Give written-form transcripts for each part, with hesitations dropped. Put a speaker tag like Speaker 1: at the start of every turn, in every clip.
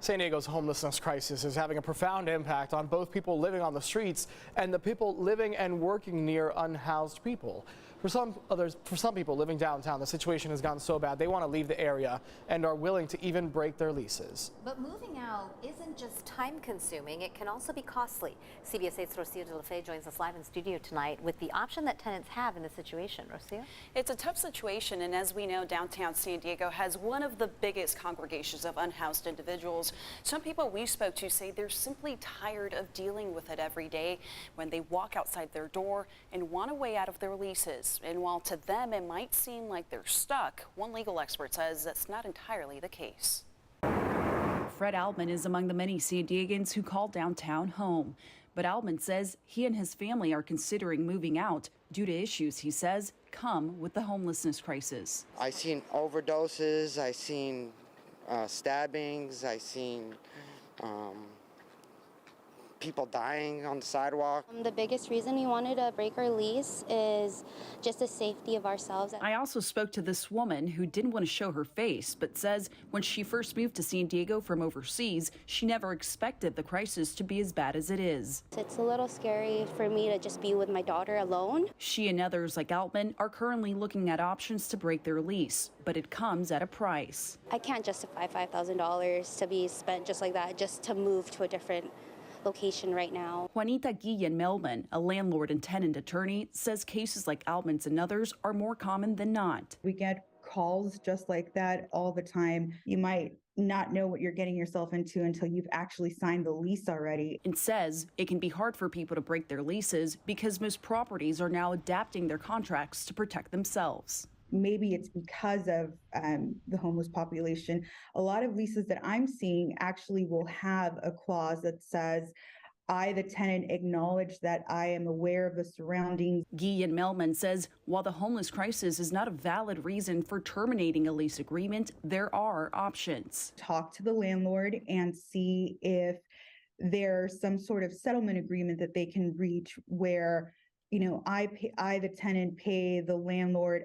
Speaker 1: San Diego's homelessness crisis is having a profound impact on both people living on the streets and the people living and working near unhoused people. For some people living downtown, the situation has gotten so bad they want to leave the area and are willing to even break their leases.
Speaker 2: But moving out isn't just time-consuming, it can also be costly. CBS 8's Rocio de la Fe joins us live in studio tonight with the option that tenants have in this situation. Rocio?
Speaker 3: It's a tough situation, and as we know, downtown San Diego has one of the biggest congregations of unhoused individuals. Some people we spoke to say they're simply tired of dealing with it every day when they walk outside their door and want a way out of their leases. And while to them it might seem like they're stuck, one legal expert says that's not entirely the case.
Speaker 4: Fred Altman is among the many San Diegans who call downtown home. But Altman says he and his family are considering moving out due to issues he says come with the homelessness crisis.
Speaker 5: I've seen overdoses, I've seen stabbings, I've seen people dying on the sidewalk.
Speaker 6: The biggest reason we wanted to break our lease is just the safety of ourselves.
Speaker 4: I also spoke to this woman who didn't want to show her face, but says when she first moved to San Diego from overseas, she never expected the crisis to be as bad as it is.
Speaker 6: It's a little scary for me to just be with my daughter alone.
Speaker 4: She and others like Altman are currently looking at options to break their lease, but it comes at a price.
Speaker 6: I can't justify $5,000 to be spent just like that, just to move to a different location right now.
Speaker 4: Juanita Guillen-Melman, a landlord and tenant attorney, says cases like Altman's and others are more common than not.
Speaker 7: We get calls just like that all the time. You might not know what you're getting yourself into until you've actually signed the lease already.
Speaker 4: And says it can be hard for people to break their leases because most properties are now adapting their contracts to protect themselves.
Speaker 7: Maybe it's because of the homeless population. A lot of leases that I'm seeing actually will have a clause that says, I, the tenant, acknowledge that I am aware of the surroundings.
Speaker 4: Guillen-Melman says while the homeless crisis is not a valid reason for terminating a lease agreement, there are options.
Speaker 7: Talk to the landlord and see if there's some sort of settlement agreement that they can reach where, you know, I, the tenant, pay the landlord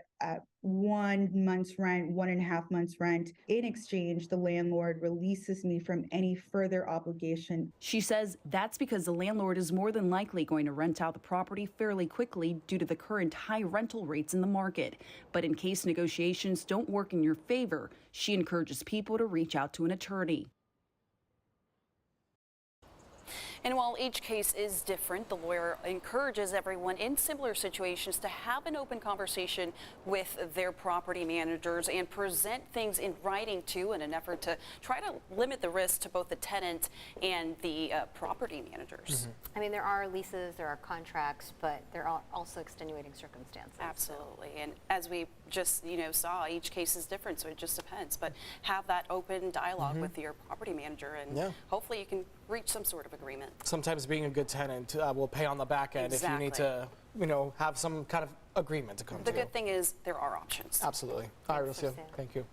Speaker 7: 1 month's rent, 1.5 months rent. In exchange, the landlord releases me from any further obligation.
Speaker 4: She says that's because the landlord is more than likely going to rent out the property fairly quickly due to the current high rental rates in the market. But in case negotiations don't work in your favor, she encourages people to reach out to an attorney.
Speaker 3: And while each case is different, the lawyer encourages everyone in similar situations to have an open conversation with their property managers and present things in writing too in an effort to try to limit the risk to both the tenant and the property managers.
Speaker 2: I mean, there are leases, there are contracts, but there are also extenuating circumstances.
Speaker 3: Absolutely. And as we just, saw, each case is different, so it just depends. But have that open dialogue with your property manager, and hopefully you can reach some sort of agreement.
Speaker 1: Sometimes being a good tenant will pay on the back end if you need to, have some kind of agreement to come to.
Speaker 3: The good thing is there are options.
Speaker 1: Absolutely. All right, Rocio. Thank you.